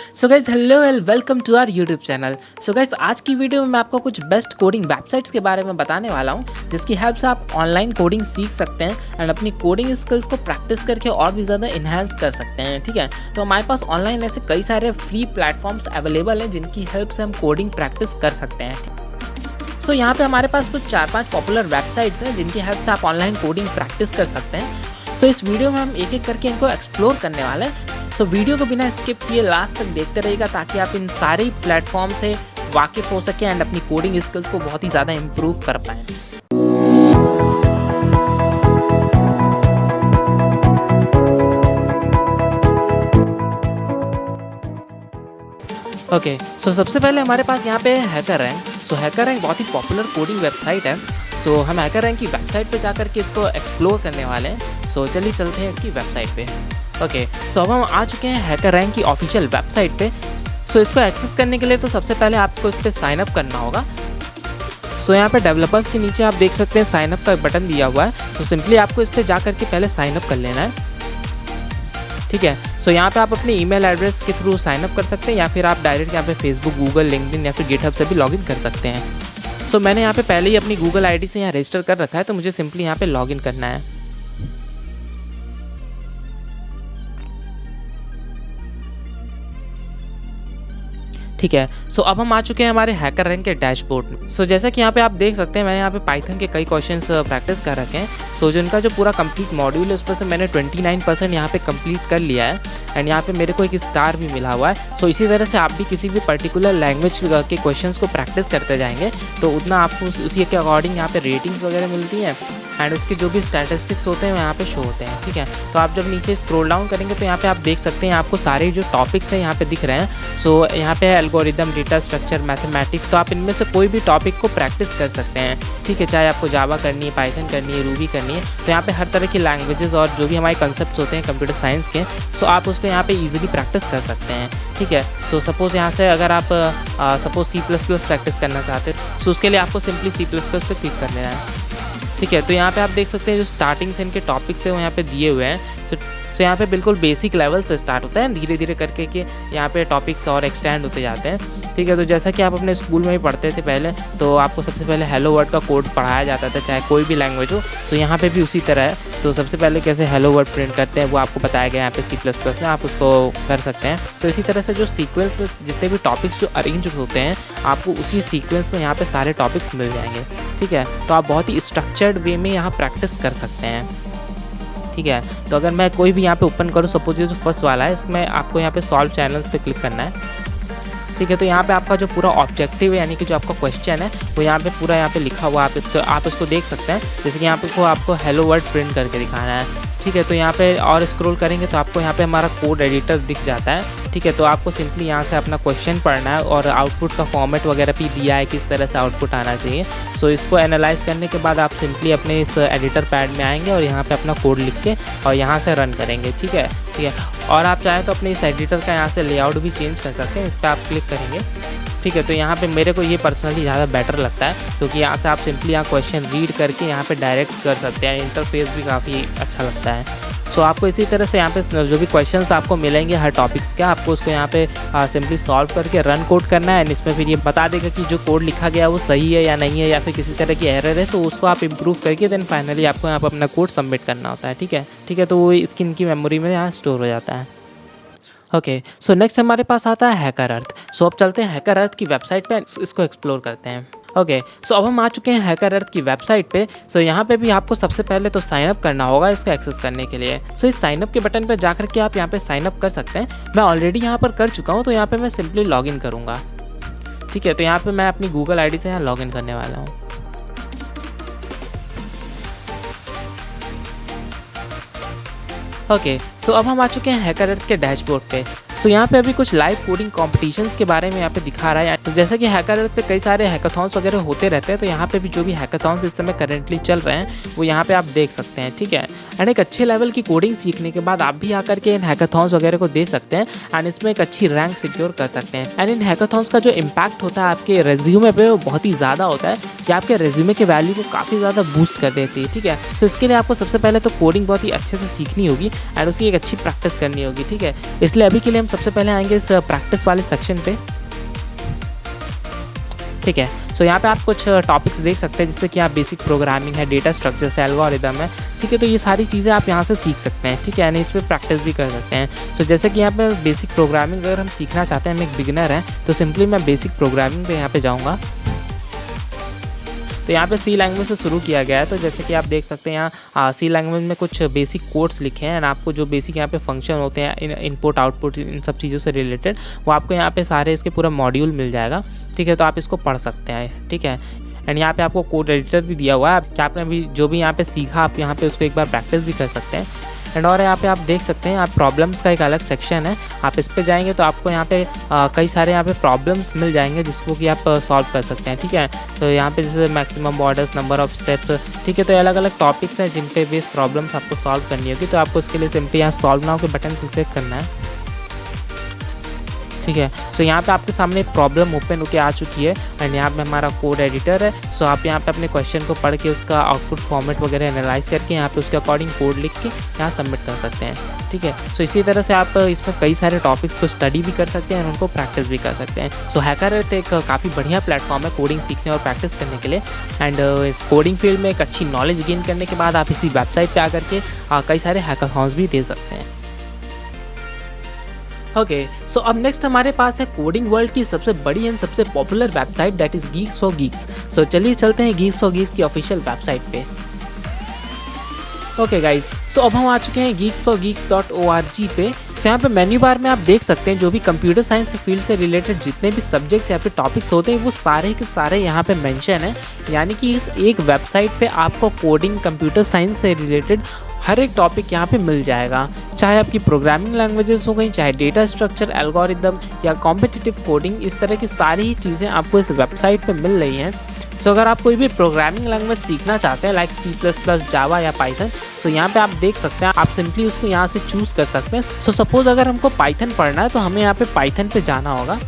So guys hello and welcome to our YouTube channel. So guys आज की video में मैं आपको कुछ बेस्ट कोडिंग वेबसाइट्स के बारे में बताने वाला हूँ जिसकी हेल्प से आप ऑनलाइन कोडिंग सीख सकते हैं एंड अपनी कोडिंग स्किल्स को प्रैक्टिस करके और भी ज़्यादा इन्हांस कर सकते हैं। ठीक है, तो हमारे पास ऑनलाइन ऐसे कई सारे फ्री प्लेटफॉर्म्स अवेलेबल हैं जिनकी हेल्प से हम कोडिंग प्रैक्टिस कर सकते हैं। सो यहाँ पे हमारे पास कुछ 4-5 पॉपुलर वेबसाइट्स हैं जिनकी हेल्प से आप ऑनलाइन कोडिंग प्रैक्टिस कर सकते हैं। सो इस वीडियो में हम एक एक करके इनको एक्सप्लोर करने वाले हैं। सो वीडियो को बिना स्किप किए लास्ट तक देखते रहिएगा ताकि आप इन सारे प्लेटफॉर्म से वाकिफ हो सके एंड अपनी कोडिंग स्किल्स को बहुत ही ज़्यादा इम्प्रूव कर पाएँ। ओके, सो सबसे पहले हमारे पास यहाँ पे हैकर रैंक। सो हैकर रैंक बहुत ही पॉपुलर कोडिंग वेबसाइट है। सो हम हैकर रैंक की वेबसाइट पे जाकर के इसको एक्सप्लोर करने वाले हैं। सो चलिए चलते हैं इसकी वेबसाइट पे। ओके, सो अब हम आ चुके हैं हैकर रैंक की ऑफिशियल वेबसाइट पे। सो इसको एक्सेस करने के लिए तो सबसे पहले आपको इस पर साइन अप करना होगा। सो यहाँ पे डेवलपर्स के नीचे आप देख सकते हैं साइन अप का बटन दिया हुआ है। तो सिंपली आपको इस पर जा करके पहले साइन अप कर लेना है। ठीक है, सो यहाँ पे आप अपने ईमेल एड्रेस के थ्रू साइन अप कर सकते हैं या फिर आप डायरेक्ट यहाँ पे फेसबुक, गूगल, लिंक्डइन या फिर गिटहब से भी लॉगिन कर सकते हैं। सो मैंने यहाँ पे पहले ही अपनी गूगल आईडी से यहाँ रजिस्टर कर रखा है, तो मुझे सिंपली यहाँ पे लॉगिन करना है। ठीक है, सो अब हम आ चुके हैं हमारे हैकर रैंक के डैशबोर्ड में। सो जैसा कि यहाँ पे आप देख सकते हैं मैंने यहाँ पे पाइथन के कई क्वेश्चंस प्रैक्टिस कर रखे हैं। सो जो इनका जो पूरा कंप्लीट मॉड्यूल है उस पर से मैंने 29% यहाँ पे कंप्लीट कर लिया है एंड यहाँ पे मेरे को एक स्टार भी मिला हुआ है। सो इसी तरह से आप भी किसी भी पर्टिकुलर लैंग्वेज के क्वेश्चंस को प्रैक्टिस करते जाएंगे तो उतना आपको उसी के अकॉर्डिंग यहाँ पे रेटिंग्स वगैरह मिलती हैं एंड उसके जो भी स्टैटिस्टिक्स होते हैं वो यहाँ पे शो होते हैं। ठीक है, तो आप जब नीचे स्क्रॉल डाउन करेंगे तो यहाँ पे आप देख सकते हैं आपको सारे जो टॉपिक्स हैं यहाँ पे दिख रहे हैं। सो यहाँ पे एल्गोरिदम, डेटा स्ट्रक्चर, मैथमेटिक्स, तो आप इनमें से कोई भी टॉपिक को प्रैक्टिस कर सकते हैं। ठीक है, चाहे आपको जावा करनी है, पाइथन करनी है, रूबी करनी है, तो यहाँ पे हर तरह की लैंग्वेजेस और जो भी हमारे कंसेप्ट होते हैं कंप्यूटर साइंस के, सो आप उसको यहाँ पे ईजिली प्रैक्टिस कर सकते हैं। ठीक है, सो सपोज़ यहाँ से अगर आप सपोज C++ प्रैक्टिस करना चाहते हैं तो उसके लिए आपको सिंपली C++ पे क्लिक कर लेना है। ठीक है, तो यहाँ पे आप देख सकते हैं जो स्टार्टिंग से इनके टॉपिक्स हैं वो यहाँ पे दिए हुए हैं। तो यहाँ पे बिल्कुल बेसिक लेवल से स्टार्ट होता है, धीरे धीरे करके कि यहाँ पे टॉपिक्स और एक्सटेंड होते जाते हैं। ठीक है, तो जैसा कि आप अपने स्कूल में ही पढ़ते थे पहले, तो आपको सबसे पहले हेलो वर्ड का कोड पढ़ाया जाता था चाहे कोई भी लैंग्वेज हो। सो यहाँ पे भी उसी तरह है। तो सबसे पहले कैसे हेलो वर्ड प्रिंट करते हैं वो आपको बताया गया यहाँ पे C++ में, आप उसको कर सकते हैं। तो इसी तरह से जो सीक्वेंस में जितने भी टॉपिक्स जो अरेंज होते हैं आपको उसी सीक्वेंस में यहाँ पे सारे टॉपिक्स मिल जाएंगे। ठीक है, तो आप बहुत ही स्ट्रक्चर्ड वे में यहाँ प्रैक्टिस कर सकते हैं। ठीक है, तो अगर मैं कोई भी यहाँ पे ओपन करूँ, सपोज ये जो फर्स्ट वाला है इसमें आपको यहाँ पे सॉल्व चैनल पे क्लिक करना है। ठीक है, तो यहाँ पे आपका जो पूरा ऑब्जेक्टिव है यानी कि जो आपका क्वेश्चन है वो यहाँ पे पूरा यहाँ पे लिखा हुआ आप इसको देख सकते हैं। जैसे कि यहाँ पे आपको हेलो वर्ड प्रिंट करके दिखाना है। ठीक है, तो यहाँ पे और स्क्रॉल करेंगे तो आपको यहाँ पे हमारा कोड एडिटर दिख जाता है। ठीक है, तो आपको सिंपली यहाँ से अपना क्वेश्चन पढ़ना है और आउटपुट का फॉर्मेट वगैरह भी दिया है किस तरह से आउटपुट आना चाहिए। सो इसको एनालाइज करने के बाद आप सिंपली अपने इस एडिटर पैड में आएंगे और यहाँ पे अपना कोड लिख के और यहाँ से रन करेंगे। ठीक है, और आप चाहें तो अपने इस एडिटर का यहाँ से लेआउट भी चेंज कर सकते हैं। इस पर आप क्लिक करेंगे। ठीक है, तो यहाँ पे मेरे को ये पर्सनली ज़्यादा बेटर लगता है क्योंकि यहाँ से आप सिंपली यहाँ क्वेश्चन रीड करके यहाँ पे डायरेक्ट कर सकते हैं। इंटरफेस भी काफ़ी अच्छा लगता है। सो आपको इसी तरह से यहाँ पे जो भी क्वेश्चंस आपको मिलेंगे हर टॉपिक्स के, आपको उसको यहाँ पे सिंपली सॉल्व करके रन कोड करना है एंड इसमें फिर ये बता देगा कि जो कोड लिखा गया है वो सही है या नहीं है या फिर किसी तरह की एरर है, तो उसको आप इम्प्रूव करके देन फाइनली आपको यहाँ पर अपना कोड सबमिट करना होता है। ठीक है, तो वो इसकी इनकी मेमोरी में यहाँ स्टोर हो जाता है। ओके, सो नेक्स्ट हमारे पास आता है हैकर अर्थ। सो अब चलते हैं हैकर अर्थ की वेबसाइट पे, इसको एक्सप्लोर करते हैं। ओके, सो अब हम आ चुके हैं हैकर अर्थ की वेबसाइट पे। सो यहाँ पे भी आपको सबसे पहले तो साइन अप करना होगा इसको एक्सेस करने के लिए। सो इस साइन अप के बटन पे जाकर के आप यहाँ पे साइन अप कर सकते हैं। मैं ऑलरेडी यहाँ पर कर चुका हूँ तो यहाँ पे मैं सिंपली लॉगिन करूँगा। ठीक है, तो यहाँ पे मैं अपनी गूगल आईडी से यहाँ लॉगिन करने वाला हूँ। ओके, सो अब हम आ चुके हैं हैकर अर्थ के डैशबोर्ड पे। सो यहाँ पे अभी कुछ लाइव कोडिंग कॉम्पिटिशन्स के बारे में यहाँ पे दिखा रहा है। तो जैसा कि हैकर अर्थ पे कई सारे हैकाथॉन्स वगैरह होते रहते हैं, तो यहाँ पे भी जो भी हैकाथॉन्स इस समय करेंटली चल रहे हैं वो यहाँ पे आप देख सकते हैं। ठीक है, एंड एक अच्छे लेवल की कोडिंग सीखने के बाद आप भी आकर के इन हैकाथॉन्स वगैरह को दे सकते हैं एंड इसमें एक अच्छी रैंक सिक्योर कर सकते हैं। एंड इन हैकाथॉन्स का जो इम्पैक्ट होता है आपके रेज्यूमे पे वो बहुत ही ज़्यादा होता है कि आपके रेज्यूमे के वैल्यू को काफ़ी ज़्यादा बूस्ट कर देती है। ठीक है, सो इसके लिए आपको सबसे पहले तो कोडिंग बहुत ही अच्छे से सीखनी होगी एंड उसकी एक अच्छी प्रैक्टिस करनी होगी। ठीक है, इसलिए अभी के लिए हम सबसे पहले आएंगे इस प्रैक्टिस वाले सेक्शन पे। ठीक है, सो यहाँ पे आप कुछ टॉपिक्स देख सकते हैं, जैसे कि आप बेसिक प्रोग्रामिंग है, डेटा स्ट्रक्चर्स है, एल्गोरिदम है। ठीक है, तो ये सारी चीज़ें आप यहाँ से सीख सकते हैं। ठीक है, यानी इस पर प्रैक्टिस भी कर सकते हैं। सो जैसे कि यहाँ पे बेसिक प्रोग्रामिंग अगर हम सीखना चाहते हैं, हम एक बिगिनर हैं, तो सिंपली मैं बेसिक प्रोग्रामिंग पे यहाँ पे जाऊँगा। तो यहाँ पे सी लैंग्वेज से शुरू किया गया है। तो जैसे कि आप देख सकते हैं यहाँ सी लैंग्वेज में कुछ बेसिक कोड्स लिखे हैं, एंड आपको जो बेसिक यहाँ पे फंक्शन होते हैं, इनपुट आउटपुट, इन सब चीज़ों से रिलेटेड, वो आपको यहाँ पे सारे इसके पूरा मॉड्यूल मिल जाएगा। ठीक है, तो आप इसको पढ़ सकते हैं। ठीक है, एंड यहाँ पे आपको कोड एडिटर भी दिया हुआ है, कि आपने भी जो भी यहाँ पे सीखा आप यहाँ पे उसको एक बार प्रैक्टिस भी कर सकते हैं। एंड और यहाँ पे आप देख सकते हैं, आप प्रॉब्लम्स का एक अलग सेक्शन है, आप इस पे जाएंगे तो आपको यहाँ पे कई सारे यहाँ पे प्रॉब्लम्स मिल जाएंगे, जिसको कि आप सॉल्व कर सकते हैं। ठीक है, तो यहाँ पे जैसे maximum borders, number of steps. ठीक है, तो अलग अलग टॉपिक्स हैं जिन पे बेस्ड प्रॉब्लम्स आपको सॉल्व करनी होगी। तो आपको इसके लिए सिंपली यहाँ सॉल्व नाउ के बटन पर क्लिक करना है। ठीक है, सो यहाँ पे आपके सामने प्रॉब्लम ओपन होके आ चुकी है, एंड यहाँ पे हमारा कोड एडिटर है। सो आप यहाँ पे अपने क्वेश्चन को पढ़ के उसका आउटपुट फॉर्मेट वगैरह एनालाइज करके यहाँ पे उसके अकॉर्डिंग कोड लिख के यहाँ सबमिट कर सकते हैं। ठीक है, सो इसी तरह से आप इसमें कई सारे टॉपिक्स को स्टडी भी कर सकते हैं और उनको प्रैक्टिस भी कर सकते हैं। सो हैकररेट एक काफ़ी बढ़िया प्लेटफॉर्म है कोडिंग सीखने और प्रैक्टिस करने के लिए। एंड इस कोडिंग फील्ड में एक अच्छी नॉलेज गेन करने के बाद आप इसी वेबसाइट पर आकर के कई सारे हैकाथॉन्स भी दे सकते हैं। ओके, सो अब नेक्स्ट हमारे पास है कोडिंग वर्ल्ड की सबसे बड़ी एंड सबसे popular website, that is Geeks for Geeks. So चलिए चलते हैं गीक्स फॉर गीक्स की ऑफिशियल वेबसाइट पे। ओके गाइज, सो अब हम आ चुके हैं geeksforgeeks.org पे। सो यहाँ पे मेन्यू बार में आप देख सकते हैं जो भी कंप्यूटर साइंस फील्ड से रिलेटेड जितने भी सब्जेक्ट्स या फिर टॉपिक्स होते हैं वो सारे के सारे यहाँ पे मेंशन है। यानी कि इस एक वेबसाइट पे आपको कोडिंग, कंप्यूटर साइंस से रिलेटेड हर एक टॉपिक यहाँ पे मिल जाएगा, चाहे आपकी प्रोग्रामिंग लैंग्वेजेस हो गई, चाहे डेटा स्ट्रक्चर, एल्गोरिदम या कॉम्पिटिटिव कोडिंग, इस तरह की सारी ही चीज़ें आपको इस वेबसाइट पे मिल रही हैं। सो अगर आप कोई भी प्रोग्रामिंग लैंग्वेज सीखना चाहते हैं, लाइक C++, जावा या पाइथन, सो यहाँ पे आप देख सकते हैं, आप सिंपली उसको यहाँ से चूज़ कर सकते हैं। सो सपोज अगर हमको पाइथन पढ़ना है तो हमें यहाँ पे पाइथन पे जाना होगा।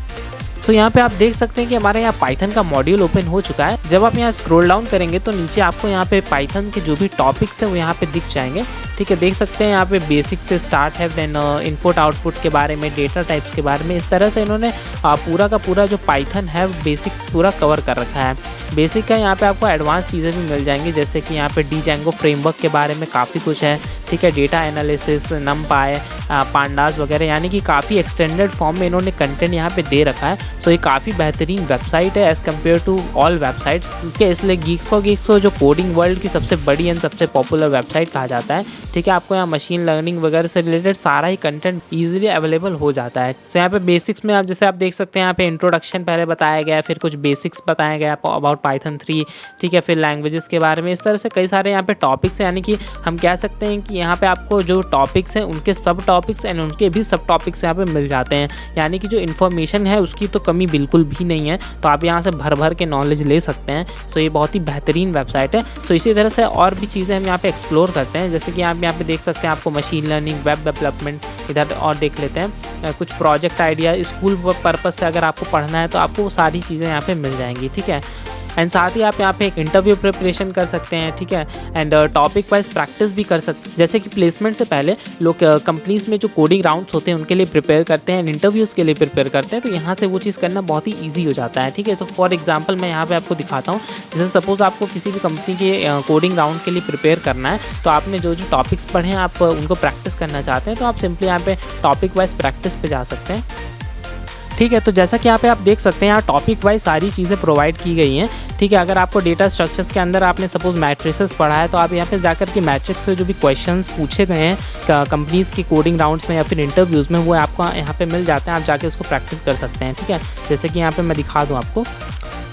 सो यहाँ पे आप देख सकते हैं कि हमारे यहाँ पाइथन का मॉड्यूल ओपन हो चुका है। जब आप यहाँ स्क्रॉल डाउन करेंगे तो नीचे आपको यहाँ पे पाइथन के जो भी टॉपिक्स हैं वो यहाँ पे दिख जाएंगे। ठीक है, देख सकते हैं यहाँ पे बेसिक से स्टार्ट है, देन इनपुट आउटपुट के बारे में, डेटा टाइप्स के बारे में। इस तरह से इन्होंने पूरा का पूरा जो पाइथन है बेसिक पूरा कवर कर रखा है। बेसिक का यहाँ पे आपको एडवांस चीज़ें भी मिल जाएंगी, जैसे कि यहाँ पे डीजेंगो फ्रेमवर्क के बारे में काफ़ी कुछ है। ठीक है, डेटा एनालिसिस, नमपाई, पांडास वगैरह, यानी कि काफ़ी एक्सटेंडेड फॉर्म में इन्होंने कंटेंट यहाँ पे दे रखा है। सो ये काफ़ी बेहतरीन वेबसाइट है as compare to all websites. ठीक है, इसलिए गीक्स फॉर गीक्स को जो कोडिंग वर्ल्ड की सबसे बड़ी एंड सबसे पॉपुलर वेबसाइट कहा जाता है। ठीक है, आपको यहाँ मशीन लर्निंग वगैरह से रिलेटेड सारा ही कंटेंट ईजिली अवेलेबल हो जाता है। सो यहाँ पे बेसिक्स में आप जैसे आप देख सकते हैं, यहाँ पे इंट्रोडक्शन पहले बताया गया है, फिर कुछ बेसिक्स बताया गया अबाउट पाइथन 3। ठीक है, फिर लैंग्वेजेस के बारे में। इस तरह से कई सारे यहाँ पे टॉपिक्स हैं, यानी कि हम कह सकते हैं कि यहाँ पे आपको जो टॉपिक्स हैं उनके सब टॉपिक्स एंड उनके भी सब टॉपिक्स यहाँ पे मिल जाते हैं। यानी कि जो इन्फॉर्मेशन है उसकी तो कमी बिल्कुल भी नहीं है, तो आप यहाँ से भर भर के नॉलेज ले सकते हैं। सो ये बहुत ही बेहतरीन वेबसाइट है। सो इसी तरह से और भी चीज़ें हम यहाँ पे एक्सप्लोर करते हैं, जैसे कि आप यहाँ पे देख सकते हैं, आपको मशीन लर्निंग, वेब डेवलपमेंट, इधर और देख लेते हैं कुछ प्रोजेक्ट आइडिया, स्कूल पर्पज़ से अगर आपको पढ़ना है तो आपको वो सारी चीज़ें यहाँ पे मिल जाएंगी। ठीक है, एंड साथ ही आप यहाँ पे एक इंटरव्यू प्रिपरेशन कर सकते हैं। ठीक है, एंड टॉपिक वाइज प्रैक्टिस भी कर सकते हैं, जैसे कि प्लेसमेंट से पहले लोग कंपनीज में जो कोडिंग राउंड्स होते हैं उनके लिए प्रिपेयर करते हैं, इंटरव्यूज़ के लिए प्रिपेयर करते हैं, तो यहाँ से वो चीज़ करना बहुत ही ईजी हो जाता है। ठीक है, तो फॉर एग्जांपल मैं यहाँ पे आपको दिखाता हूँ, जैसे सपोज आपको किसी भी कंपनी के कोडिंग राउंड के लिए प्रिपेयर करना है, तो आपने जो जो टॉपिक्स पढ़े हैं आप उनको प्रैक्टिस करना चाहते हैं, तो आप सिंपली यहाँ पे टॉपिक वाइज प्रैक्टिस पे जा सकते हैं। ठीक है, तो जैसा कि यहाँ पे आप देख सकते हैं, यहाँ टॉपिक वाइज सारी चीज़ें प्रोवाइड की गई हैं। ठीक है, अगर आपको डेटा स्ट्रक्चर्स के अंदर आपने सपोज मैट्रिसेस पढ़ा है, तो आप यहाँ पे जाकर के मैट्रिक्स से जो भी क्वेश्चंस पूछे गए हैं कंपनीज़ की कोडिंग राउंड्स में या फिर इंटरव्यूज़ में, वो आपको यहाँ पे मिल जाते हैं, आप जाके उसको प्रैक्टिस कर सकते हैं। ठीक है, जैसे कि यहाँ पर मैं दिखा दूँ आपको,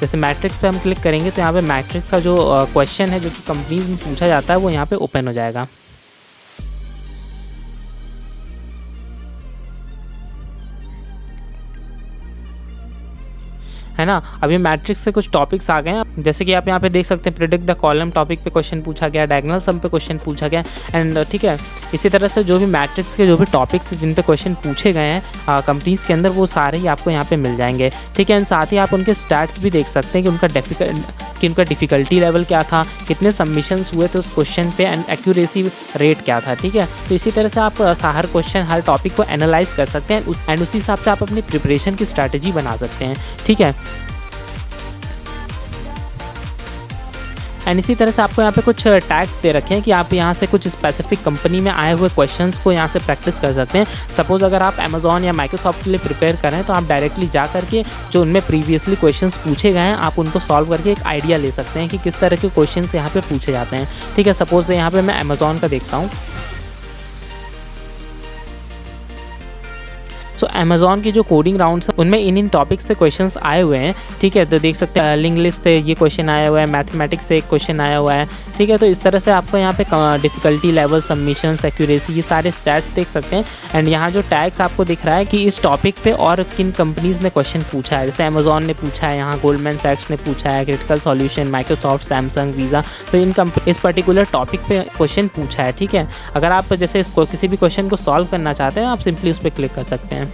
जैसे मैट्रिक्स पे हम क्लिक करेंगे तो यहाँ पे मैट्रिक्स का जो क्वेश्चन है जो कि कंपनीज में पूछा जाता है वो यहाँ पे ओपन हो जाएगा। है ना। अभी मैट्रिक्स से कुछ टॉपिक्स आ गए हैं, जैसे कि आप यहाँ पे देख सकते हैं प्रेडिक्ट द कॉलम टॉपिक पे क्वेश्चन पूछा गया, डायगोनल सम पे क्वेश्चन पूछा गया एंड ठीक है। इसी तरह से जो भी मैट्रिक्स के जो भी टॉपिक्स जिन पे क्वेश्चन पूछे गए हैं कंपनीज़ के अंदर, वो सारे ही आपको यहाँ पे मिल जाएंगे, ठीक है। एंड साथ ही आप उनके स्टैट्स भी देख सकते हैं कि उनका डिफ़िकल्टी लेवल क्या था, कितने सबमिशंस हुए थे उस क्वेश्चन पे एंड एक्यूरेसी रेट क्या था, ठीक है। तो इसी तरह से आप हर क्वेश्चन हर टॉपिक को एनालाइज कर सकते हैं एंड उसी हिसाब से आप अपनी प्रिपरेशन की स्ट्रैटेजी बना सकते हैं, ठीक है। एंड इसी तरह से आपको यहाँ पे कुछ टैग्स दे रखे हैं कि आप यहाँ से कुछ स्पेसिफिक कंपनी में आए हुए क्वेश्चंस को यहाँ से प्रैक्टिस कर सकते हैं। सपोज़ अगर आप अमेजॉन या माइक्रोसॉफ्ट के लिए प्रिपेयर कर रहे हैं तो आप डायरेक्टली जा करके जो उनमें प्रीवियसली क्वेश्चंस पूछे गए हैं आप उनको सॉल्व करके एक आइडिया ले सकते हैं कि किस तरह के क्वेश्चंस यहाँ पे पूछे जाते हैं, ठीक है। सपोज़ यहाँ पर मैं अमेजॉन का देखता हूँ। सो अमेजॉन की जो कोडिंग राउंड्स है उनमें इन टॉपिक्स से क्वेश्चंस आए हुए हैं, ठीक है। तो देख सकते हैं लिंक लिस्ट से ये क्वेश्चन आया हुआ है, मैथमेटिक्स से एक क्वेश्चन आया हुआ है, ठीक है। तो इस तरह से आपको यहाँ पे डिफ़िकल्टी लेवल, सबमिशंस, एक्यूरेसी, ये सारे स्टैट्स देख सकते हैं। एंड यहाँ जो टैग्स आपको दिख रहा है कि इस टॉपिक पे और किन कंपनीज़ ने क्वेश्चन पूछा है, जैसे अमेजॉन ने पूछा है, यहाँ गोल्डमैन सैक्स ने पूछा है, critical solution, Microsoft, Samsung, visa, तो इस पर्टिकुलर टॉपिक पे क्वेश्चन पूछा है, ठीक है। अगर आप जैसे इसको किसी भी क्वेश्चन को सॉल्व करना चाहते हैं आप सिंपली उस पर क्लिक कर सकते हैं,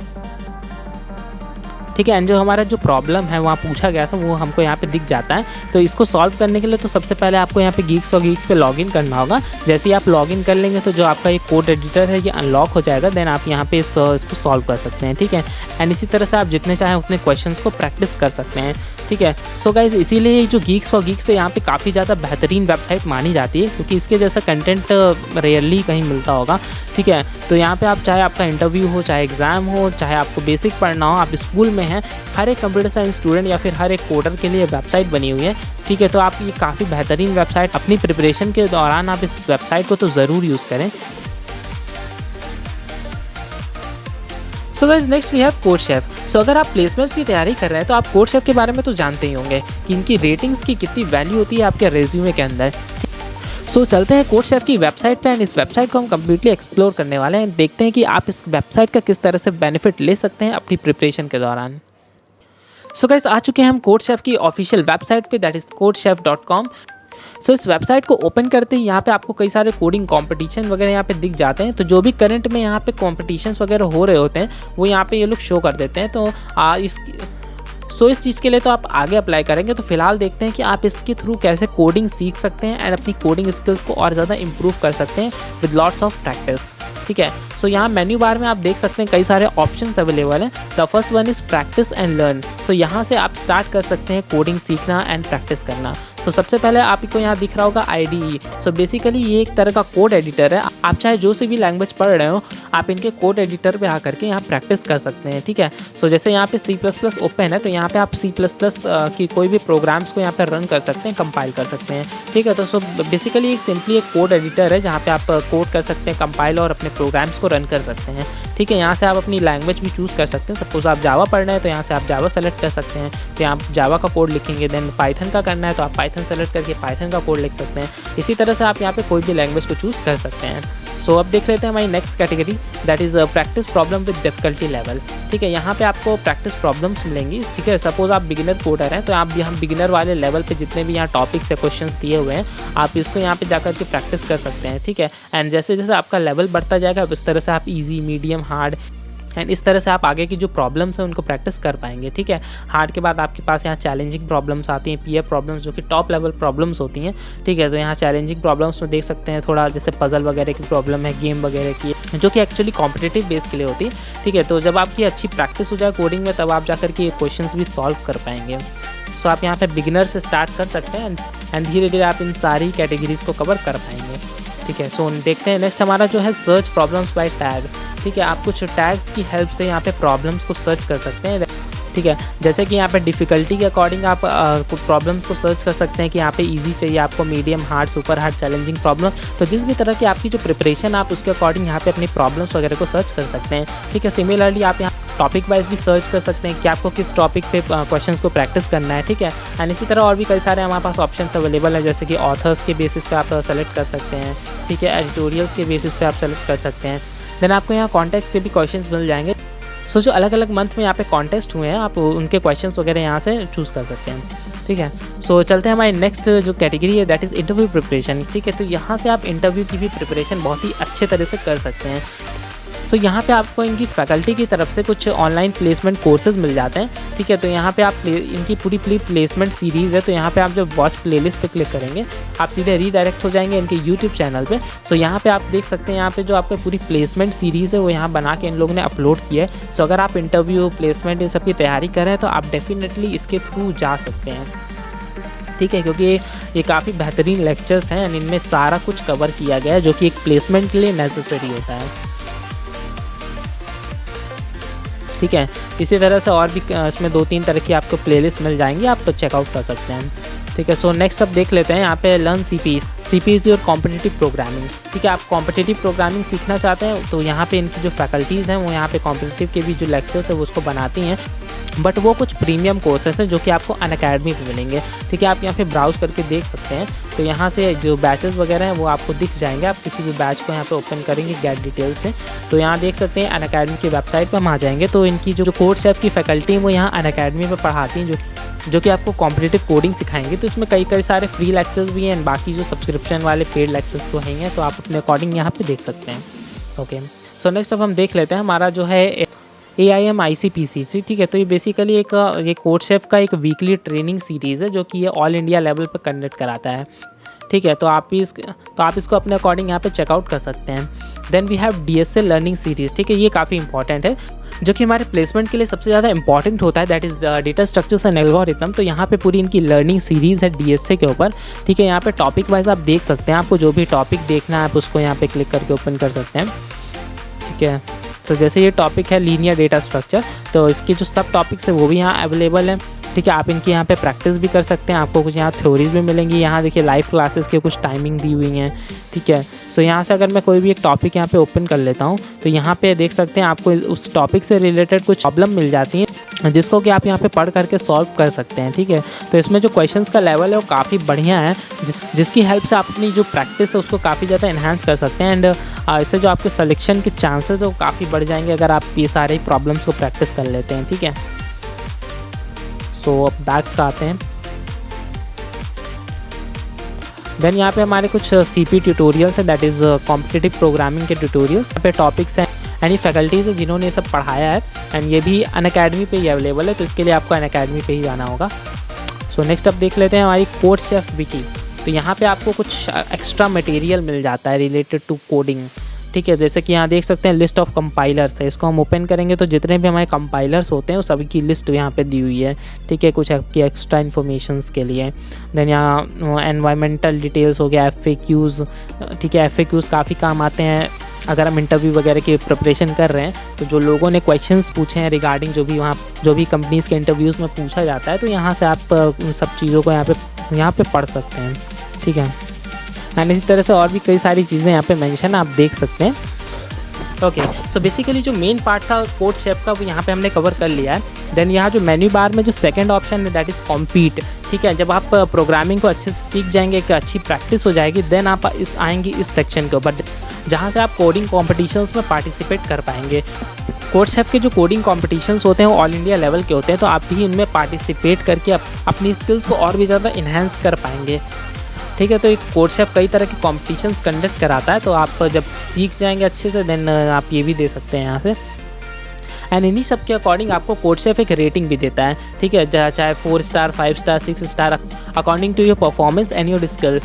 ठीक है। एंड जो हमारा जो प्रॉब्लम है वहाँ पूछा गया था वो हमको यहाँ पे दिख जाता है। तो इसको सॉल्व करने के लिए तो सबसे पहले आपको यहाँ पे गीक्स फॉर गीक्स पे लॉगिन करना होगा। जैसे ही आप लॉगिन कर लेंगे तो जो आपका ये कोड एडिटर है ये अनलॉक हो जाएगा, देन आप यहाँ पे इसको सॉल्व कर सकते हैं, ठीक है। एंड इसी तरह से आप जितने चाहें उतने क्वेश्चंस को प्रैक्टिस कर सकते हैं, ठीक है। सो गाइज इसीलिए जो गीक्स फॉर गीक्स है यहाँ पे काफ़ी ज़्यादा बेहतरीन वेबसाइट मानी जाती है, क्योंकि इसके जैसा कंटेंट रेयरली कहीं मिलता होगा, ठीक है। तो यहाँ पे आप चाहे आपका इंटरव्यू हो, चाहे एग्ज़ाम हो, चाहे आपको बेसिक पढ़ना हो, आप स्कूल में हैं, हर एक कंप्यूटर साइंस स्टूडेंट या फिर हर एक कोडर के लिए वेबसाइट बनी हुई है, ठीक है। तो आप ये काफ़ी बेहतरीन वेबसाइट, अपनी प्रिपरेशन के दौरान आप इस वेबसाइट को तो ज़रूर यूज़ करें। So guys next we have CodeChef. So अगर आप प्लेसमेंट्स की तैयारी कर रहे हैं तो आप कोडशेफ के बारे में तो जानते ही होंगे कि इनकी रेटिंग्स की कितनी वैल्यू होती है आपके रेज्यूमे के अंदर। सो चलते हैं कोडशेफ की वेबसाइट पे एंड इस वेबसाइट को हम कम्प्लीटली एक्सप्लोर करने वाले हैं, देखते हैं कि आप इस वेबसाइट का किस तरह से बेनिफिट ले सकते हैं अपनी प्रिपरेशन के दौरान। सो गाइस आ चुके हैं हम कोडशेफ की ऑफिशियल वेबसाइट पे, दैट इज़ codechef.com। सो इस वेबसाइट को ओपन करते ही यहाँ पे आपको कई सारे कोडिंग कंपटीशन वगैरह यहाँ पे दिख जाते हैं। तो जो भी करंट में यहाँ पे कॉम्पिटिशन्स वगैरह हो रहे होते हैं वो यहाँ पे ये लोग शो कर देते हैं। तो इस चीज़ के लिए तो आप आगे अप्लाई करेंगे। तो फिलहाल देखते हैं कि आप इसके थ्रू कैसे कोडिंग सीख सकते हैं एंड अपनी कोडिंग स्किल्स को और ज़्यादा इंप्रूव कर सकते हैं विद लॉट्स ऑफ प्रैक्टिस, ठीक है। सो यहाँ मेन्यू बार में आप देख सकते हैं कई सारे ऑप्शंस अवेलेबल हैं। The first one is practice and learn. So यहाँ से आप स्टार्ट कर सकते हैं कोडिंग सीखना एंड प्रैक्टिस करना। सो सबसे पहले आपको यहाँ दिख रहा होगा IDE। सो बेसिकली ये एक तरह का कोड एडिटर है। आप चाहे जो सी भी लैंग्वेज पढ़ रहे हो आप इनके कोड एडिटर पे आकर के यहाँ प्रैक्टिस कर सकते हैं, ठीक है। सो जैसे यहाँ पे C++ ओपन है तो यहाँ पे आप C++ की कोई भी प्रोग्राम्स को यहाँ पे रन कर सकते हैं, कंपाइल कर सकते हैं, ठीक है। तो सो बेसिकली एक सिंपली एक कोड एडिटर है जहाँ पे आप कोड कर सकते हैं, कंपाइल और अपने प्रोग्राम्स को रन कर सकते हैं, ठीक है। यहाँ से आप अपनी लैंग्वेज भी चूज़ कर सकते हैं। सपोज आप जावा पढ़ रहे हैं तो यहाँ से आप जावा सेलेक्ट कर सकते हैं, तो यहाँ आप जावा का कोड लिखेंगे। देन पाइथन का करना है तो आप पाइथन सेलेक्ट करके पाइथन का कोड लिख सकते हैं। इसी तरह से आप यहाँ पे कोई भी लैंग्वेज को चूज़ कर सकते हैं। सो अब देख लेते हैं हमारी next category, that is practice problem with difficulty level, ठीक है। यहाँ पे आपको प्रैक्टिस प्रॉब्लम्स मिलेंगी, ठीक है। सपोज आप बिगिनर कोडर हैं तो आप यहाँ बिगिनर वाले लेवल पे जितने भी यहाँ टॉपिक्स या क्वेश्चंस दिए हुए हैं आप इसको यहाँ पे जाकर के प्रैक्टिस कर सकते हैं, ठीक है। एंड जैसे जैसे आपका लेवल बढ़ता जाएगा उस तरह से आप ईजी, मीडियम, हार्ड एंड इस तरह से आप आगे की जो प्रॉब्लम्स हैं उनको प्रैक्टिस कर पाएंगे, ठीक है। हार्ड के बाद आपके पास यहाँ चैलेंजिंग प्रॉब्लम्स आती हैं, पीयर प्रॉब्लम्स जो कि टॉप लेवल प्रॉब्लम्स होती हैं, ठीक है। तो यहाँ चैलेंजिंग प्रॉब्लम्स में देख सकते हैं थोड़ा जैसे पजल वगैरह की प्रॉब्लम है, गेम वगैरह की, जो कि एक्चुअली कॉम्पिटिटिव बेस के लिए होती है, ठीक है। तो जब आपकी अच्छी प्रैक्टिस हो जाए कोडिंग में तब आप जाकर के ये क्वेश्चंस भी सॉल्व कर पाएंगे। सो आप यहाँ पे बिगिनर से स्टार्ट कर सकते हैं एंड धीरे धीरे आप इन सारी कैटेगरीज को कवर कर पाएंगे, ठीक है। सो देखते हैं नेक्स्ट हमारा जो है सर्च प्रॉब्लम्स बाय टैग, ठीक है। आप कुछ टैग्स की हेल्प से यहाँ पे प्रॉब्लम्स को सर्च कर सकते हैं, ठीक है। जैसे कि यहाँ पे डिफ़िकल्टी के अकॉर्डिंग आप प्रॉब्लम्स को सर्च कर सकते हैं कि यहाँ पे इजी चाहिए आपको, medium, hard, super hard, challenging problem. तो जिस भी तरह की आपकी जो प्रिपरेशन आप उसके अकॉर्डिंग यहाँ पे अपनी प्रॉब्लम्स वगैरह को सर्च कर सकते हैं, ठीक है। सिमिलरली आप यहाँ टॉपिक वाइज भी सर्च कर सकते हैं कि आपको किस टॉपिक पे क्वेश्चंस को प्रैक्टिस करना है, ठीक है। एंड इसी तरह और भी कई सारे हमारे पास ऑप्शंस अवेलेबल है, जैसे कि ऑथर्स के बेसिस पे आप सेलेक्ट कर सकते हैं, ठीक है। एडिटोरियल्स के बेसिस पे आप सेलेक्ट कर सकते हैं। देन आपको यहाँ कॉन्टेक्स्ट के भी क्वेश्चंस मिल जाएंगे। सो जो अलग अलग मंथ में यहाँ पे कॉन्टेस्ट हुए हैं, आप उनके क्वेश्चंस वगैरह यहाँ से चूज़ कर सकते हैं, ठीक है। सो चलते हैं हमारी नेक्स्ट जो कैटेगरी है, दैट इज़ इंटरव्यू प्रिपरेशन, ठीक है। तो यहाँ से आप इंटरव्यू की भी प्रिपरेशन बहुत ही अच्छे तरह से कर सकते हैं। सो यहाँ पे आपको इनकी फैकल्टी की तरफ से कुछ ऑनलाइन प्लेसमेंट कोर्सेज मिल जाते हैं, ठीक है। तो यहाँ पे आप इनकी पूरी प्लेसमेंट सीरीज़ है, तो यहाँ पे आप जब वॉच प्लेलिस्ट पे क्लिक करेंगे आप सीधे रीडायरेक्ट हो जाएंगे इनके यूट्यूब चैनल पे। सो यहाँ पे आप देख सकते हैं यहाँ पे जो आपका पूरी प्लेसमेंट सीरीज़ है वो यहाँ बना के इन लोगों ने अपलोड किया है। सो अगर आप इंटरव्यू, प्लेसमेंट इन सब की तैयारी कर रहे हैं तो आप डेफिनेटली इसके थ्रू जा सकते हैं, ठीक है, क्योंकि ये काफ़ी बेहतरीन लेक्चर्स हैं एंड इनमें सारा कुछ कवर किया गया है जो कि एक प्लेसमेंट के लिए नेसेसरी होता है, ठीक है। इसी तरह से और भी इसमें 2-3 तरह की आपको प्लेलिस्ट मिल जाएंगी, आप चेकआउट कर सकते हैं, ठीक है। सो नेक्स्ट अब देख लेते हैं यहाँ पे लर्न CPE और कॉम्पिटिटिव प्रोग्रामिंग, ठीक है। आप कॉम्पिटिटिव प्रोग्रामिंग सीखना चाहते हैं तो यहाँ पे इनकी जो फैकल्टीज़ हैं वो यहाँ पे कॉम्पिटिटिव के भी जो लेक्चर्स है वो उसको बनाती हैं, बट वो कुछ प्रीमियम कोर्सेस हैं जो कि आपको अनअकैडमी पे मिलेंगे, ठीक है। आप यहाँ पे ब्राउज करके देख सकते हैं, तो यहाँ से जो बैचेस वगैरह हैं वो आपको दिख जाएंगे। आप किसी भी बैच को यहाँ पे ओपन करेंगे गेट डिटेल्स से, तो यहाँ देख सकते हैं अनअकैडमी की वेबसाइट पे हम आ जाएंगे। तो इनकी जो कोर्स शेफ की फैकल्टी है वो यहाँ अनअकैडमी पे पढ़ाती हैं जो कि आपको कॉम्पिटिटिव कोडिंग सिखाएंगे। तो इसमें कई सारे फ्री लेक्चर्स भी हैं, बाकी जो सब्सक्रिप्शन वाले पेड लेक्चर्स तो हैं, तो आप अपने अकॉर्डिंग यहाँ पे देख सकते हैं, ओके। सो नेक्स्ट अब हम देख लेते हैं हमारा जो है AIM ICPC, ठीक है। तो ये बेसिकली ये कोड शेफ का एक वीकली ट्रेनिंग सीरीज़ है जो कि ये ऑल इंडिया लेवल पर कंडक्ट कराता है, ठीक है। तो आप इसको अपने अकॉर्डिंग यहाँ पे चेकआउट कर सकते हैं। Then we have DSA learning series, ठीक है। ये काफ़ी इंपॉर्टेंट है जो कि हमारे प्लेसमेंट के लिए सबसे ज़्यादा इंपॉर्टेंट होता है, that is data structures and algorithm. तो यहाँ पे पूरी इनकी लर्निंग सीरीज़ है DSA के ऊपर, ठीक है। यहाँ पे टॉपिक वाइज आप देख सकते हैं, आपको जो भी टॉपिक देखना है आप उसको यहाँ पे क्लिक करके ओपन कर सकते हैं, ठीक है। तो जैसे ये टॉपिक है लीनियर डेटा स्ट्रक्चर, तो इसके जो सब टॉपिक्स है वो भी यहाँ अवेलेबल है, ठीक है। आप इनकी यहाँ पे प्रैक्टिस भी कर सकते हैं, आपको कुछ यहाँ थ्योरीज भी मिलेंगी। यहाँ देखिए लाइव क्लासेस के कुछ टाइमिंग दी हुई हैं, ठीक है। सो यहाँ से अगर मैं कोई भी एक टॉपिक यहाँ पे ओपन कर लेता हूँ तो यहाँ पे देख सकते हैं आपको उस टॉपिक से रिलेटेड कुछ प्रॉब्लम मिल जाती हैं जिसको कि आप यहाँ पे पढ़ करके सॉल्व कर सकते हैं, ठीक है। तो इसमें जो क्वेश्चंस का लेवल है वो काफ़ी बढ़िया है, जिसकी हेल्प से आप अपनी जो प्रैक्टिस है उसको काफ़ी ज़्यादा इन्हांस कर सकते हैं एंड इससे जो आपके सिलेक्शन के चांसेस है वो काफ़ी बढ़ जाएंगे अगर आप ये सारे प्रॉब्लम्स को प्रैक्टिस कर लेते हैं, ठीक है। तो अब बैक आते हैं। देन यहाँ पे हमारे कुछ CP ट्यूटोरियल्स है, दैट इज़ कॉम्पिटिटिव प्रोग्रामिंग के ट्यूटोरियल्स। यहाँ पे टॉपिक्स हैं यानी फैकल्टीज़ है जिन्होंने ये सब पढ़ाया है एंड ये भी अनअकैडमी पे ही अवेलेबल है, तो इसके लिए आपको अनअकैडमी पे ही जाना होगा। सो नेक्स्ट अब देख लेते हैं हमारी कोड शेफ विकी। तो यहाँ पे आपको कुछ एक्स्ट्रा मटेरियल मिल जाता है रिलेटेड टू कोडिंग, ठीक है। जैसे कि यहाँ देख सकते हैं लिस्ट ऑफ कंपाइलर्स है, इसको हम ओपन करेंगे तो जितने भी हमारे कंपाइलर्स होते हैं वो सभी की लिस्ट यहाँ पे दी हुई है, ठीक है, कुछ आपकी एक्स्ट्रा इन्फॉर्मेशंस के लिए। देन यहाँ एनवायरमेंटल डिटेल्स हो गया, FAQs, ठीक है। FAQs काफ़ी काम आते हैं अगर हम इंटरव्यू वगैरह की प्रिपरेशन कर रहे हैं, तो जो लोगों ने क्वेश्चंस पूछे हैं रिगार्डिंग जो भी कंपनीज़ के इंटरव्यूज़ में पूछा जाता है, तो यहाँ से आप उन सब चीज़ों को यहाँ पे पढ़ सकते हैं, ठीक है। एंड इसी तरह से और भी कई सारी चीज़ें यहाँ पे मेंशन आप देख सकते हैं, ओके। सो बेसिकली जो मेन पार्ट था कोड शेफ का वो यहाँ पे हमने कवर कर लिया है। देन यहाँ जो मेन्यू बार में जो सेकंड ऑप्शन है दैट इज़ कॉम्पीट, ठीक है। जब आप प्रोग्रामिंग को अच्छे से सीख जाएंगे, एक अच्छी प्रैक्टिस हो जाएगी, देन आप आएंगे इस सेक्शन के ऊपर जहाँ से आप कोडिंग कॉम्पिटिशन्स में पार्टिसिपेट कर पाएंगे। कोड शेफ के जो कोडिंग कॉम्पिटिशन्स होते हैं वो ऑल इंडिया लेवल के होते हैं, तो आप भी इनमें पार्टिसिपेट करके अपनी स्किल्स को और भी ज़्यादा इन्हेंस कर पाएंगे, ठीक है। तो एक कोड शेफ कई तरह के कॉम्पिटिशन्स कंडक्ट कराता है, तो आप जब सीख जाएंगे अच्छे से देन आप ये भी दे सकते हैं यहाँ से। एंड इन्हीं सब के अकॉर्डिंग आपको कोड शेफ एक रेटिंग भी देता है, ठीक है, चाहे 4 star, 5 star, 6 star, according to your performance and your skill.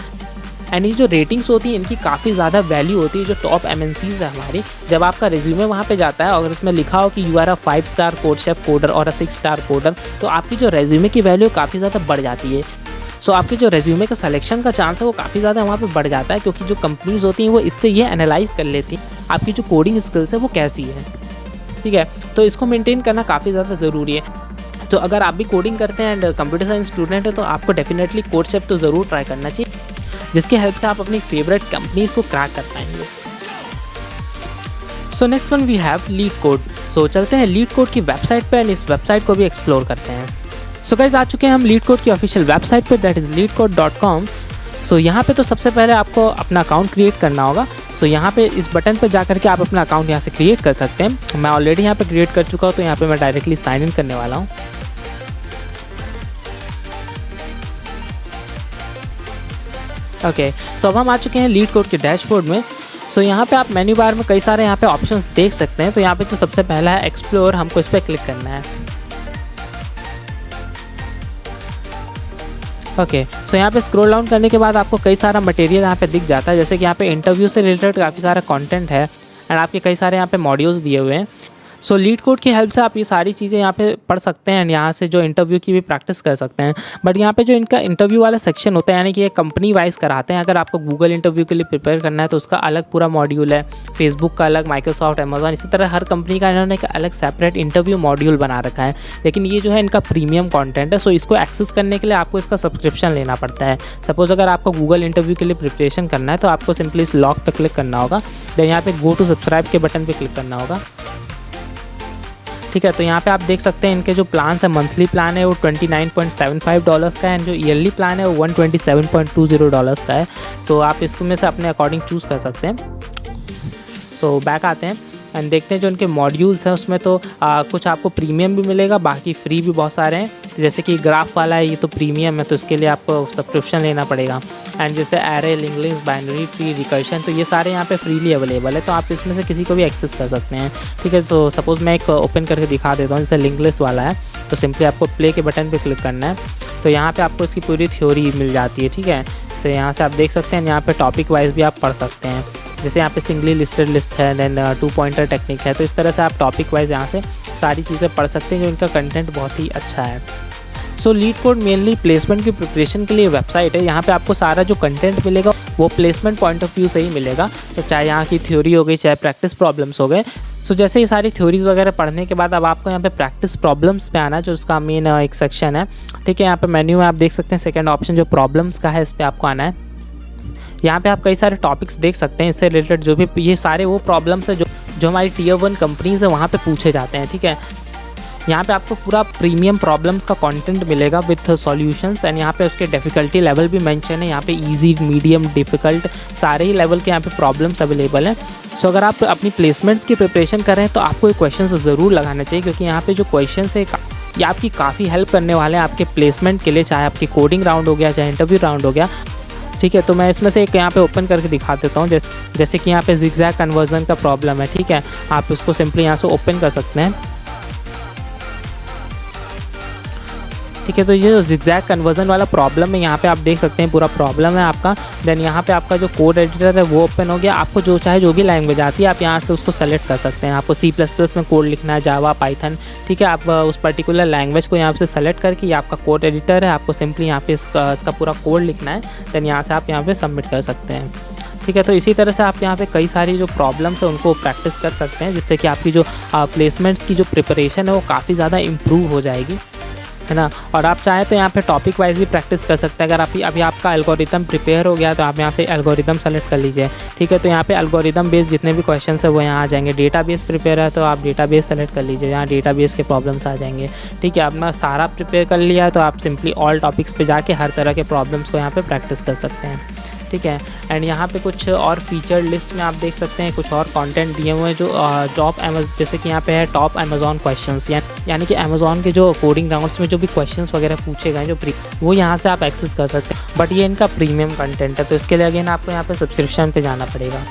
And ये जो रेटिंग्स होती हैं इनकी काफ़ी ज़्यादा वैल्यू होती है। जो टॉप MNCs है हमारी, जब आपका रिज्यूमे वहाँ पे जाता है अगर उसमें लिखा हो कि you are a 5 star CodeChef coder और अ 6 स्टार कोडर, तो आपकी जो रेज्यूमे की वैल्यू काफ़ी ज़्यादा बढ़ जाती है। सो आपके जो रेज्यूमे का सिलेक्शन का चांस है वो काफ़ी ज़्यादा वहाँ पे बढ़ जाता है, क्योंकि जो कंपनीज़ होती हैं वो इससे ये एनालाइज़ कर लेती हैं आपकी जो कोडिंग स्किल्स है वो कैसी है, ठीक है। तो इसको मेंटेन करना काफ़ी ज़्यादा ज़रूरी है। तो अगर आप भी कोडिंग करते हैं एंड कंप्यूटर साइंस स्टूडेंट है तो आपको डेफिनेटली कोड शेफ तो ज़रूर ट्राई करना चाहिए, जिसकी हेल्प से आप अपनी फेवरेट कंपनीज़ को क्रैक कर पाएंगे। So next one we have LeetCode. So चलते हैं लीड कोड की वेबसाइट पर एंड इस वेबसाइट को भी एक्सप्लोर करते हैं। सो गाइस आ चुके हैं हम लीड कोड की ऑफिशियल वेबसाइट पर, दैट इज़ leadcode.com। सो यहाँ पे तो सबसे पहले आपको अपना अकाउंट क्रिएट करना होगा। सो यहाँ पे इस बटन पर जा करके आप अपना अकाउंट यहाँ से क्रिएट कर सकते हैं। मैं ऑलरेडी यहाँ पे क्रिएट कर चुका हूँ, तो यहाँ पे मैं डायरेक्टली साइन इन करने वाला हूँ। ओके, सो अब हम आ चुके हैं LeetCode के डैशबोर्ड में। सो यहाँ पे आप मेन्यू बार में कई सारे यहाँ पे ऑप्शंस देख सकते हैं। तो यहाँ पे तो सबसे पहला है एक्सप्लोर, हमको इस पर क्लिक करना है। ओके, सो यहाँ पे स्क्रॉल डाउन करने के बाद आपको कई सारा मटेरियल यहाँ पे दिख जाता है, जैसे कि यहाँ पे इंटरव्यू से रिलेटेड काफ़ी सारा कंटेंट है एंड आपके कई सारे यहाँ पे मॉड्यूल्स दिए हुए हैं। सो LeetCode की हेल्प से आप ये सारी चीज़ें यहाँ पे पढ़ सकते हैं एंड यहाँ से जो इंटरव्यू की भी प्रैक्टिस कर सकते हैं। बट यहाँ पे जो इनका इंटरव्यू वाला सेक्शन होता है, यानी कि ये कंपनी वाइज कराते हैं। अगर आपको गूगल इंटरव्यू के लिए प्रिपेयर करना है तो उसका अलग पूरा मॉड्यूल है, फेसबुक का अलग, माइक्रोसॉफ्ट, अमेजॉन, इसी तरह हर कंपनी का इन्होंने एक अलग सेपरेट इंटरव्यू मॉड्यूल बना रखा है। लेकिन ये जो है इनका प्रीमियम कॉन्टेंट है, सो इसको एक्सेस करने के लिए आपको इसका सब्सक्रिप्शन लेना पड़ता है। सपोज अगर आपको गूगल इंटरव्यू के लिए प्रिपरेशन करना है तो आपको सिंपली इस लॉक पर क्लिक करना होगा, देन यहाँ पे गो टू सब्सक्राइब के बटन पर क्लिक करना होगा। ठीक है, तो यहाँ पे आप देख सकते हैं इनके जो प्लान्स है, मंथली प्लान है वो $29.75 का है एंड जो ईयरली प्लान है वो $127.20 का है। सो आप इसमें से अपने अकॉर्डिंग चूज़ कर सकते हैं। सो बैक आते हैं एंड देखते हैं जो उनके मॉड्यूल्स हैं उसमें तो कुछ आपको प्रीमियम भी मिलेगा, बाकी फ्री भी बहुत सारे हैं। तो जैसे कि ग्राफ वाला है, ये तो प्रीमियम है, तो इसके लिए आपको सब्सक्रिप्शन लेना पड़ेगा। एंड जैसे array, linked, binary tree, recursion, तो ये सारे यहाँ पे फ्रीली अवेलेबल है, तो आप इसमें से किसी को भी एक्सेस कर सकते हैं। ठीक है, तो सपोज़ मैं एक ओपन करके दिखा देता हूँ, जैसे लिंक्ड वाला है, तो सिंपली आपको प्ले के बटन पर क्लिक करना है। तो यहाँ पर आपको इसकी पूरी थ्योरी मिल जाती है। ठीक है, तो यहाँ से आप देख सकते हैं, यहाँ पर टॉपिक वाइज भी आप पढ़ सकते हैं। जैसे यहाँ पे सिंगली लिस्टेड लिस्ट है, देन 2 पॉइंटर टेक्निक है, तो इस तरह से आप टॉपिक वाइज यहाँ से सारी चीज़ें पढ़ सकते हैं, जो इनका कंटेंट बहुत ही अच्छा है। सो LeetCode मेनली प्लेसमेंट की प्रिपरेशन के लिए वेबसाइट है। यहाँ पे आपको सारा जो कंटेंट मिलेगा वो प्लेसमेंट पॉइंट ऑफ व्यू से ही मिलेगा, तो चाहे यहाँ की थ्योरी हो गई, चाहे प्रैक्टिस प्रॉब्लम्स हो गए। सो जैसे ये सारी थ्योरीज वगैरह पढ़ने के बाद अब आपको यहाँ पे प्रैक्टिस प्रॉब्लम्स पे आना है, जो उसका मेन एक सेक्शन है। ठीक है, यहाँ पे मेन्यू में आप देख सकते हैं सेकेंड ऑप्शन जो प्रॉब्लम्स का है, इस पर आपको आना है। यहाँ पे आप कई सारे टॉपिक्स देख सकते हैं, इससे रिलेटेड जो भी ये सारे वो प्रॉब्लम्स है जो हमारी Tier 1 कंपनीज है वहाँ पे पूछे जाते हैं। ठीक है, यहाँ पे आपको पूरा प्रीमियम प्रॉब्लम्स का कंटेंट मिलेगा विथ सॉल्यूशंस एंड यहाँ पे उसके डिफ़िकल्टी लेवल भी मेंशन है। यहाँ पे इजी, मीडियम, डिफ़िकल्ट सारे ही लेवल के यहाँ पे प्रॉब्लम्स अवेलेबल हैं। सो अगर आप अपनी प्लेसमेंट्स की प्रिपरेशन कर रहे हैं तो आपको ये क्वेश्चन ज़रूर लगाने चाहिए, क्योंकि यहाँ पे जो क्वेश्चन है ये आपकी काफ़ी हेल्प करने वाले हैं आपके प्लेसमेंट के लिए, चाहे आपकी कोडिंग राउंड हो गया, चाहे इंटरव्यू राउंड हो गया। ठीक है, तो मैं इसमें से एक यहाँ पे ओपन करके दिखा देता हूँ। जैसे कि यहाँ पे zigzag कन्वर्जन का प्रॉब्लम है। ठीक है, आप उसको सिंपली यहाँ से ओपन कर सकते हैं। ठीक है, तो ये जो zigzag कन्वर्जन वाला प्रॉब्लम है, यहाँ पे आप देख सकते हैं पूरा प्रॉब्लम है आपका। देन यहाँ पे आपका जो कोड एडिटर है वो ओपन हो गया। आपको जो भी लैंग्वेज आती है आप यहाँ से उसको सेलेक्ट कर सकते हैं। आपको C++ में कोड लिखना है, जावा, पाइथन, ठीक है, आप उस पर्टिकुलर लैंग्वेज को यहाँ से सेलेक्ट करके, ये आपका कोड एडिटर है, आपको सिंपली यहाँ पे इसका पूरा कोड लिखना है। देन यहाँ से आप यहाँ पे सबमिट कर सकते हैं। ठीक है, तो इसी तरह से आप यहाँ पे कई सारी जो प्रॉब्लम्स है उनको प्रैक्टिस कर सकते हैं, जिससे कि आपकी जो प्लेसमेंट्स की जो प्रिपरेशन है वो काफ़ी ज़्यादा इम्प्रूव हो जाएगी, है ना। और आप चाहें तो यहाँ पे टॉपिक वाइज भी प्रैक्टिस कर सकते हैं। अगर आप अभी आपका एल्गोरिदम प्रिपेयर हो गया तो आप यहाँ से एल्गोरिदम सेलेक्ट कर लीजिए। ठीक है, तो यहाँ पे एल्गोरिदम बेस्ड जितने भी क्वेश्चन है वो यहाँ आ जाएंगे। डेटाबेस प्रिपेयर है तो आप डेटाबेस सेलेक्ट कर लीजिए, यहाँ डेटाबेस के प्रॉब्लम्स आ जाएंगे। ठीक है, आपने सारा प्रिपेयर कर लिया है तो आप सिंपली ऑल टॉपिक्स पे जाके हर तरह के प्रॉब्लम्स को यहाँ पे प्रैक्टिस कर सकते हैं। ठीक है, एंड यहाँ पे कुछ और फीचर लिस्ट में आप देख सकते हैं, कुछ और कंटेंट दिए हुए हैं जो टॉप जैसे कि यहाँ पे है टॉप अमेजॉन क्वेश्चंस, यानी कि अमेजॉन के जो कोडिंग राउंड्स में जो भी क्वेश्चंस वगैरह पूछे गए जो वो यहाँ से आप एक्सेस कर सकते हैं। बट ये इनका प्रीमियम कंटेंट है, तो इसके लिए अगेन आपको यहाँ पे सब्सक्रिप्शन पे जाना पड़ेगा।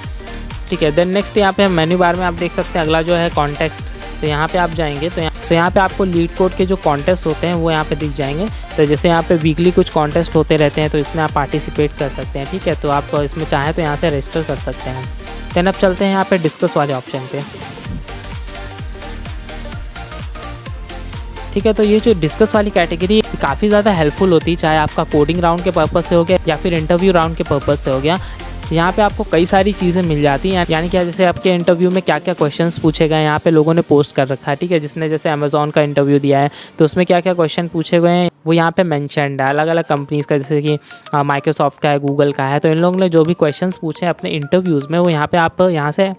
ठीक है, देन नेक्स्ट यहाँ पे मेन्यू बार में आप देख सकते हैं अगला जो है कॉन्टेक्स्ट। तो यहाँ पे आप जाएंगे तो यहाँ पे आपको LeetCode के जो कॉन्टेस्ट होते हैं वो यहाँ पे दिख जाएंगे। तो जैसे यहाँ पे वीकली कुछ कॉन्टेस्ट होते रहते हैं, तो इसमें आप पार्टिसिपेट कर सकते हैं। ठीक है, तो आप इसमें चाहें तो यहाँ से रजिस्टर कर सकते हैं। देन अब चलते हैं यहाँ पे डिस्कस वाले ऑप्शन पे। ठीक है, तो ये जो डिस्कस वाली कैटेगरी काफ़ी ज़्यादा हेल्पफुल होती है, चाहे आपका कोडिंग राउंड के पर्पज़ से हो गया या फिर इंटरव्यू राउंड के पर्पज़ से हो गया। यहाँ पे आपको कई सारी चीज़ें मिल जाती हैं, यानी कि जैसे आपके इंटरव्यू में क्या क्या क्वेश्चंस पूछे गए हैं यहाँ पे लोगों ने पोस्ट कर रखा है। ठीक है, जिसने जैसे अमेजॉन का इंटरव्यू दिया है तो उसमें क्या क्या क्वेश्चन पूछे गए हैं वो यहाँ पे मेंशन्ड है। अलग अलग कंपनीज़ का, जैसे कि माइक्रोसॉफ्ट का है, गूगल का है, तो इन लोगों ने जो भी क्वेश्चंस पूछे हैं अपने इंटरव्यूज़ में वो यहाँ पे आप यहाँ से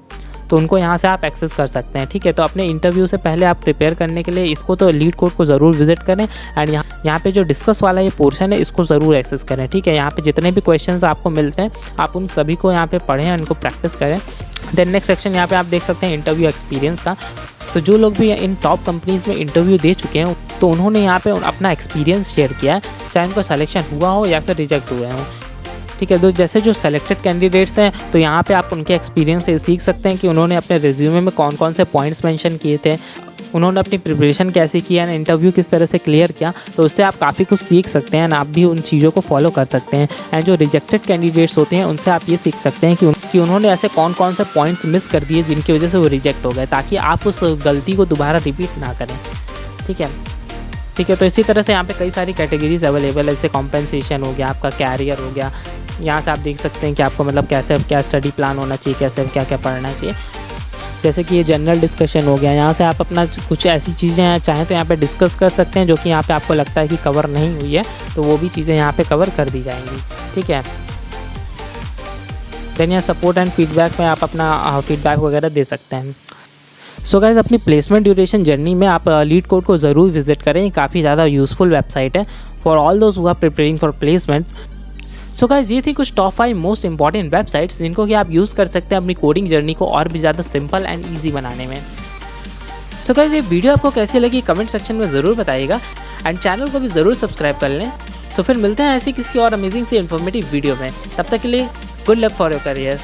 तो उनको यहाँ से आप एक्सेस कर सकते हैं। ठीक है, तो अपने इंटरव्यू से पहले आप प्रिपेयर करने के लिए इसको तो लीड कोड को ज़रूर विजिट करें एंड यहाँ पे जो डिस्कस वाला ये पोर्शन है इसको ज़रूर एक्सेस करें। ठीक है, यहाँ पे जितने भी क्वेश्चंस आपको मिलते हैं आप उन सभी को यहाँ पे पढ़ें, उनको प्रैक्टिस करें। देन नेक्स्ट सेक्शन यहाँ पे आप देख सकते हैं इंटरव्यू एक्सपीरियंस का। तो जो लोग भी इन टॉप कंपनीज़ में इंटरव्यू दे चुके हैं तो उन्होंने यहाँ पे अपना एक्सपीरियंस शेयर किया है, चाहे उनका सिलेक्शन हुआ हो या फिर रिजेक्ट हुए हों। ठीक है, तो जैसे जो सेलेक्टेड कैंडिडेट्स हैं तो यहाँ पे आप उनके एक्सपीरियंस से सीख सकते हैं कि उन्होंने अपने रिज्यूमे में कौन कौन से पॉइंट्स मेंशन किए थे, उन्होंने अपनी प्रिपरेशन कैसे किया है, इंटरव्यू किस तरह से क्लियर किया। तो उससे आप काफ़ी कुछ सीख सकते हैं, आप भी उन चीज़ों को फॉलो कर सकते हैं। एंड जो रिजेक्टेड कैंडिडेट्स होते हैं उनसे आप ये सीख सकते हैं कि उन्होंने ऐसे कौन कौन से पॉइंट्स मिस कर दिए जिनकी वजह से वो रिजेक्ट हो गए, ताकि आप उस गलती को दोबारा रिपीट ना करें। ठीक है, तो इसी तरह से यहाँ पे कई सारी कैटेगरीज अवेलेबल है, जैसे कॉम्पेंसेशन हो गया, आपका कैरियर हो गया। यहाँ से आप देख सकते हैं कि आपको मतलब कैसे क्या स्टडी प्लान होना चाहिए, कैसे क्या क्या पढ़ना चाहिए। जैसे कि ये जनरल डिस्कशन हो गया, यहाँ से आप अपना कुछ ऐसी चीज़ें चाहें तो यहाँ पे डिस्कस कर सकते हैं जो कि यहाँ पे आपको लगता है कि कवर नहीं हुई है, तो वो भी चीज़ें यहाँ पे कवर कर दी जाएंगी। ठीक है, देन यहाँ सपोर्ट एंड फीडबैक में आप अपना फीडबैक वगैरह दे सकते हैं। सो गाइस, अपनी प्लेसमेंट ड्यूरेशन जर्नी में आप लीड कोड को ज़रूर विजिट करें, काफ़ी ज़्यादा यूज़फुल वेबसाइट है for all those who are preparing for placements. So guys, ये थी कुछ टॉप 5 मोस्ट इंपॉर्टेंट वेबसाइट्स जिनको कि आप यूज़ कर सकते हैं अपनी कोडिंग जर्नी को और भी ज़्यादा सिंपल एंड ईजी बनाने में। सो गाइस, ये वीडियो आपको कैसी लगी कमेंट सेक्शन में ज़रूर बताइएगा एंड चैनल को भी ज़रूर सब्सक्राइब कर लें। सो फिर मिलते हैं ऐसी किसी और अमेजिंग से इन्फॉर्मेटिव वीडियो में, तब तक के लिए good luck for your career.